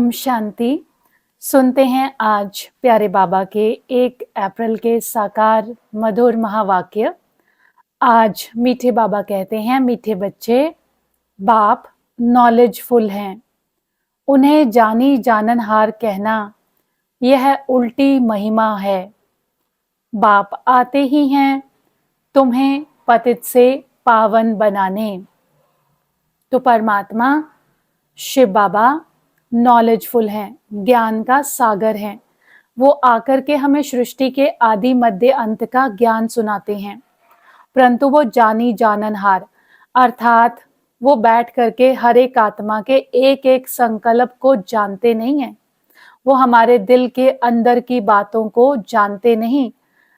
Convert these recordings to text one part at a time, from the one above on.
ओम शांति। सुनते हैं आज प्यारे बाबा के 1 अप्रैल के साकार मधुर महावाक्य। आज मीठे बाबा कहते हैं, मीठे बच्चे, बाप नॉलेजफुल हैं, उन्हें जानी जाननहार कहना यह उल्टी महिमा है। बाप आते ही हैं तुम्हें पतित से पावन बनाने। तो परमात्मा शिव बाबा नॉलेजफुल हैं, ज्ञान का सागर हैं। वो आकर के हमें सृष्टि के आदि मध्य अंत का ज्ञान सुनाते हैं, परंतु वो जानी जाननहार अर्थात वो बैठ करके हर एक आत्मा के एक एक संकल्प को जानते नहीं हैं। वो हमारे दिल के अंदर की बातों को जानते नहीं,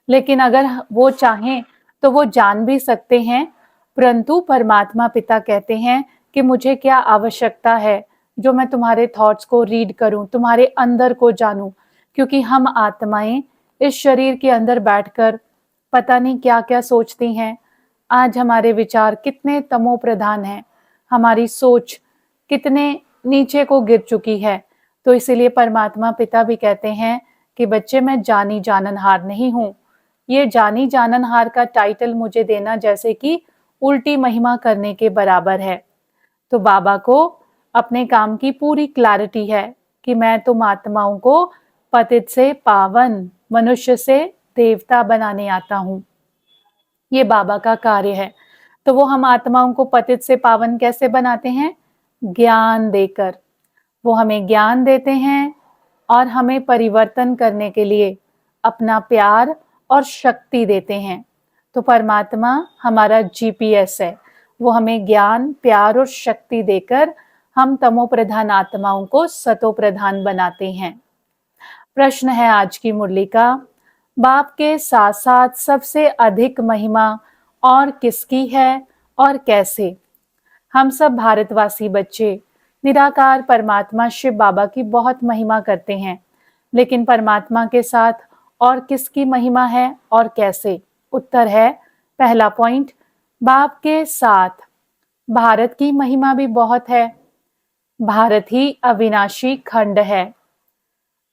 लेकिन अगर वो चाहें तो वो जान भी सकते हैं। परंतु परमात्मा पिता कहते हैं कि मुझे क्या आवश्यकता है जो मैं तुम्हारे थॉट्स को रीड करूं, तुम्हारे अंदर को जानूं, क्योंकि हम आत्माएं इस शरीर के अंदर बैठकर पता नहीं क्या क्या सोचती हैं। आज हमारे विचार कितने तमो प्रधान हैं, हमारी सोच कितने नीचे को गिर चुकी है। तो इसीलिए परमात्मा पिता भी कहते हैं कि बच्चे, मैं जानी जाननहार नहीं हूं। ये जानी जाननहार का टाइटल मुझे देना जैसे कि उल्टी महिमा करने के बराबर है। तो बाबा को अपने काम की पूरी क्लैरिटी है कि मैं तुम आत्माओं को पतित से पावन, मनुष्य से देवता बनाने आता हूं। ये बाबा का कार्य है। तो वो हम आत्माओं को पतित से पावन कैसे बनाते हैं? ज्ञान देकर। वो हमें ज्ञान देते हैं और हमें परिवर्तन करने के लिए अपना प्यार और शक्ति देते हैं। तो परमात्मा हमारा जीपीएस है। वो हमें ज्ञान, प्यार और शक्ति देकर हम तमो प्रधान आत्माओं को सतो प्रधान बनाते हैं। प्रश्न है आज की मुरली का, बाप के साथ साथ सबसे अधिक महिमा और किसकी है और कैसे? हम सब भारतवासी बच्चे निराकार परमात्मा शिव बाबा की बहुत महिमा करते हैं, लेकिन परमात्मा के साथ और किसकी महिमा है और कैसे? उत्तर है पहला पॉइंट, बाप के साथ भारत की महिमा भी बहुत है। भारत ही अविनाशी खंड है,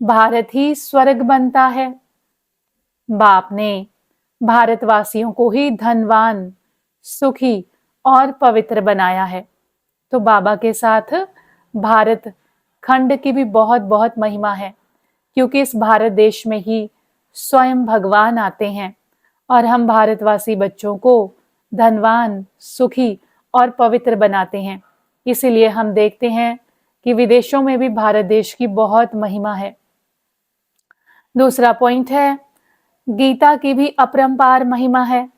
भारत ही स्वर्ग बनता है। बाप ने भारतवासियों को ही धनवान, सुखी और पवित्र बनाया है। तो बाबा के साथ भारत खंड की भी बहुत बहुत महिमा है, क्योंकि इस भारत देश में ही स्वयं भगवान आते हैं और हम भारतवासी बच्चों को धनवान, सुखी और पवित्र बनाते हैं। इसीलिए हम देखते हैं कि विदेशों में भी भारत देश की बहुत महिमा है। दूसरा पॉइंट है, गीता की भी अपरंपार महिमा है।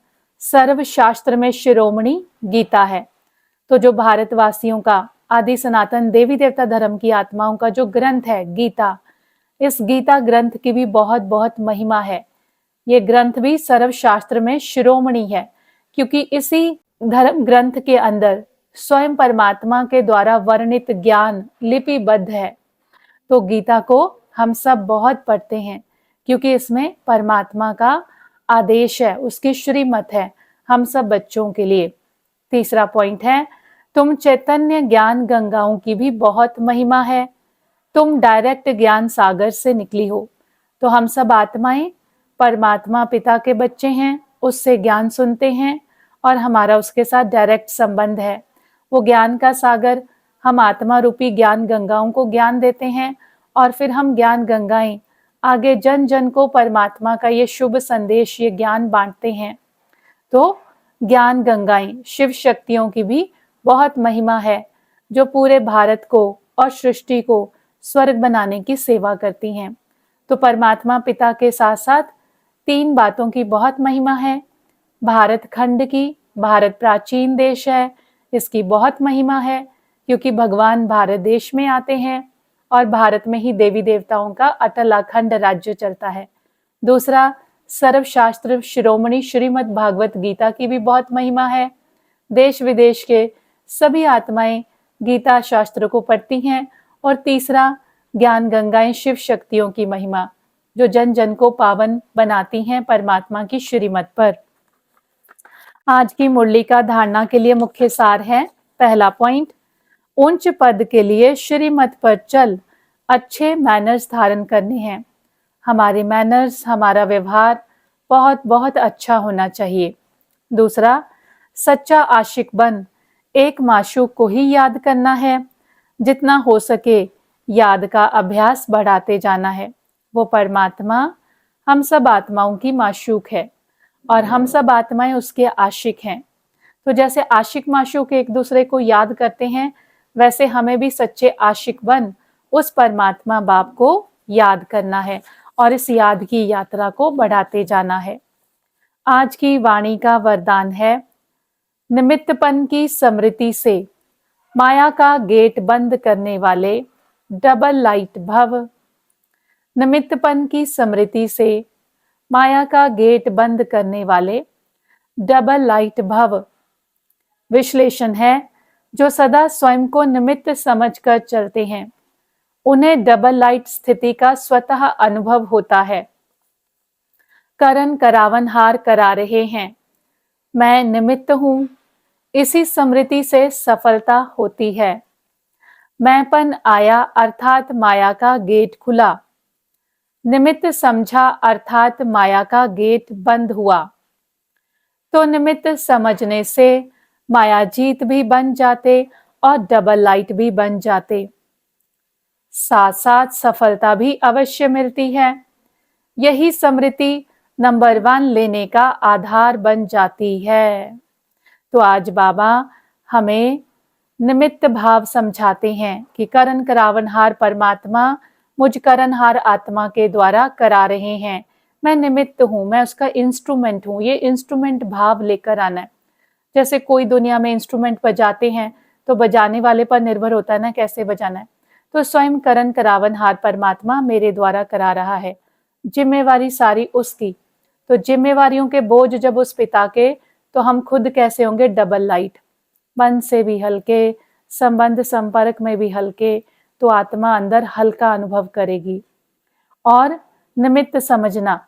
सर्व शास्त्र में शिरोमणि गीता है। तो जो भारतवासियों का आदि सनातन देवी देवता धर्म की आत्माओं का जो ग्रंथ है गीता, इस गीता ग्रंथ की भी बहुत बहुत महिमा है। ये ग्रंथ भी सर्व शास्त्र में शिरोमणि है, क्योंकि इसी धर्म ग्रंथ के अंदर स्वयं परमात्मा के द्वारा वर्णित ज्ञान लिपिबद्ध है। तो गीता को हम सब बहुत पढ़ते हैं, क्योंकि इसमें परमात्मा का आदेश है, उसकी श्रीमत है हम सब बच्चों के लिए। तीसरा पॉइंट है, तुम चैतन्य ज्ञान गंगाओं की भी बहुत महिमा है। तुम डायरेक्ट ज्ञान सागर से निकली हो। तो हम सब आत्माएं परमात्मा पिता के बच्चे हैं, उससे ज्ञान सुनते हैं और हमारा उसके साथ डायरेक्ट संबंध है। वो ज्ञान का सागर हम आत्मा रूपी ज्ञान गंगाओं को ज्ञान देते हैं और फिर हम ज्ञान गंगाएं आगे जन जन को परमात्मा का ये शुभ संदेश, ये ज्ञान बांटते हैं। तो ज्ञान गंगाएं शिव शक्तियों की भी बहुत महिमा है, जो पूरे भारत को और सृष्टि को स्वर्ग बनाने की सेवा करती हैं। तो परमात्मा पिता के साथ साथ 3 बातों की बहुत महिमा है। भारत खंड की, भारत प्राचीन देश है, इसकी बहुत महिमा है, क्योंकि भगवान भारत देश में आते हैं और भारत में ही देवी देवताओं का अटल अखंड राज्य चलता है। दूसरा, सर्वशास्त्र शिरोमणि श्रीमद् भागवत गीता की भी बहुत महिमा है। देश विदेश के सभी आत्माएं गीता शास्त्र को पढ़ती हैं। और तीसरा, ज्ञान गंगाएं शिव शक्तियों की महिमा, जो जन जन को पावन बनाती हैं परमात्मा की श्रीमत पर। आज की मुरली का धारणा के लिए मुख्य सार है, पहला पॉइंट, उच्च पद के लिए श्रीमत पर चल, अच्छे मैनर्स धारण करने हैं। हमारे मैनर्स, हमारा व्यवहार बहुत बहुत अच्छा होना चाहिए। दूसरा, सच्चा आशिक बन एक माशूक को ही याद करना है। जितना हो सके याद का अभ्यास बढ़ाते जाना है। वो परमात्मा हम सब आत्माओं की माशूक है और हम सब आत्माएं उसके आशिक हैं। तो जैसे आशिक माशूक एक दूसरे को याद करते हैं, वैसे हमें भी सच्चे आशिक बन उस परमात्मा बाप को याद करना है और इस याद की यात्रा को बढ़ाते जाना है। आज की वाणी का वरदान है, निमित्तपन की स्मृति से माया का गेट बंद करने वाले डबल लाइट भव। निमित्तपन की स्मृति से माया का गेट बंद करने वाले डबल लाइट भव। विश्लेषण है, जो सदा स्वयं को निमित्त समझकर चलते हैं उन्हें डबल लाइट स्थिति का स्वतः अनुभव होता है। करण करावन हार करा रहे हैं, मैं निमित्त हूं, इसी स्मृति से सफलता होती है। मैंपन आया अर्थात माया का गेट खुला, निमित्त समझा अर्थात माया का गेट बंद हुआ। तो निमित्त समझने से माया जीत भी बन जाते और डबल लाइट भी बन जाते। साथ साथ सफलता भी अवश्य मिलती है। यही स्मृति नंबर 1 लेने का आधार बन जाती है। तो आज बाबा हमें निमित्त भाव समझाते हैं कि करण करावनहार परमात्मा मुझ करणहार आत्मा के द्वारा करा रहे हैं। मैं निमित्त हूं, मैं उसका इंस्ट्रूमेंट हूं। ये इंस्ट्रूमेंट भाव लेकर आना है। जैसे कोई दुनिया में इंस्ट्रूमेंट बजाते हैं तो बजाने वाले पर निर्भर होता है ना कैसे बजाना है। तो स्वयं करण करावनहार परमात्मा मेरे द्वारा करा रहा है, जिम्मेवारी सारी उसकी। तो जिम्मेवारियों के बोझ जब उस पिता के, तो हम खुद कैसे होंगे डबल लाइट, मन से भी हल्के, संबंध संपर्क में भी हल्के, तो आत्मा अंदर हल्का अनुभव करेगी। और निमित्त समझना,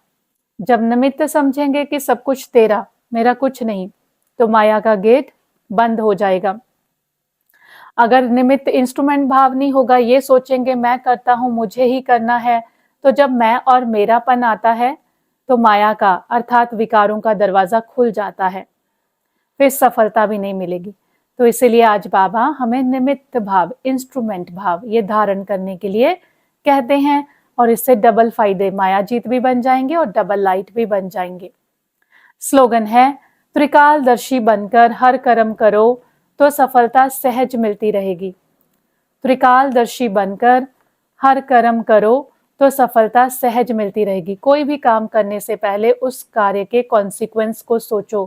जब निमित्त समझेंगे कि सब कुछ तेरा, मेरा कुछ नहीं, तो माया का गेट बंद हो जाएगा। अगर निमित्त इंस्ट्रूमेंट भाव नहीं होगा, ये सोचेंगे मैं करता हूं, मुझे ही करना है, तो जब मैं और मेरापन आता है तो माया का अर्थात विकारों का दरवाजा खुल जाता है, फिर सफलता भी नहीं मिलेगी। तो इसीलिए आज बाबा हमें निमित्त भाव, इंस्ट्रूमेंट भाव ये धारण करने के लिए कहते हैं और इससे डबल फायदे, माया जीत भी बन जाएंगे और डबल लाइट भी बन जाएंगे। स्लोगन है, त्रिकालदर्शी बनकर हर कर्म करो तो सफलता सहज मिलती रहेगी। त्रिकालदर्शी बनकर हर कर्म करो तो सफलता सहज मिलती रहेगी। कोई भी काम करने से पहले उस कार्य के कॉन्सिक्वेंस को सोचो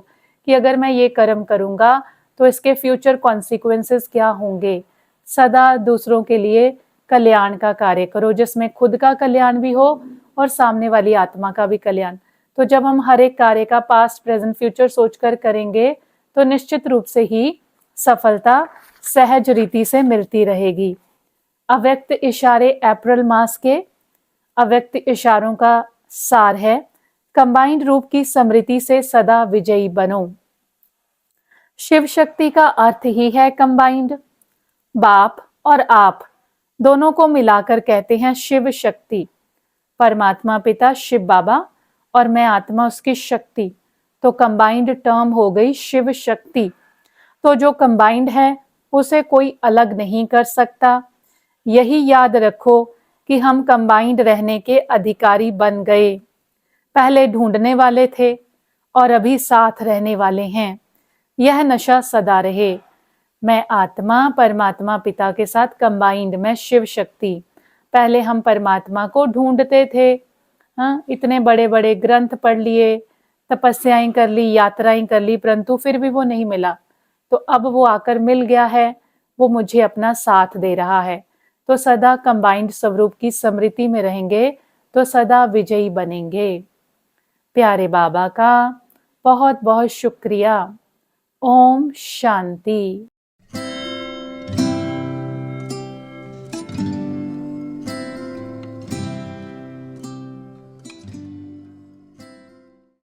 कि अगर मैं ये कर्म करूंगा तो इसके फ्यूचर कॉन्सिक्वेंसेस क्या होंगे। सदा दूसरों के लिए कल्याण का कार्य करो, जिसमें खुद का कल्याण भी हो और सामने वाली आत्मा का भी कल्याण। तो जब हम हर एक कार्य का पास्ट प्रेजेंट फ्यूचर सोचकर करेंगे तो निश्चित रूप से ही सफलता सहज रीति से मिलती रहेगी। अव्यक्त इशारे अप्रैल मास के अव्यक्त इशारों का सार है, कंबाइंड रूप की स्मृति से सदा विजयी बनो। शिव शक्ति का अर्थ ही है कंबाइंड। बाप और आप दोनों को मिलाकर कहते हैं शिव शक्ति। परमात्मा पिता शिव बाबा और मैं आत्मा उसकी शक्ति, तो कंबाइंड टर्म हो गई शिव शक्ति। तो जो कंबाइंड है उसे कोई अलग नहीं कर सकता। यही याद रखो कि हम कंबाइंड रहने के अधिकारी बन गए। पहले ढूंढने वाले थे और अभी साथ रहने वाले हैं। यह नशा सदा रहे। मैं आत्मा परमात्मा पिता के साथ कंबाइंड, मैं शिव शक्ति। पहले हम परमात्मा को ढूंढते थे, हाँ, इतने बड़े बड़े ग्रंथ पढ़ लिए, तपस्याएं कर ली, यात्राएं कर ली, परंतु फिर भी वो नहीं मिला। तो अब वो आकर मिल गया है, वो मुझे अपना साथ दे रहा है। तो सदा कंबाइंड स्वरूप की स्मृति में रहेंगे तो सदा विजयी बनेंगे। प्यारे बाबा का बहुत बहुत शुक्रिया। ओम शांति।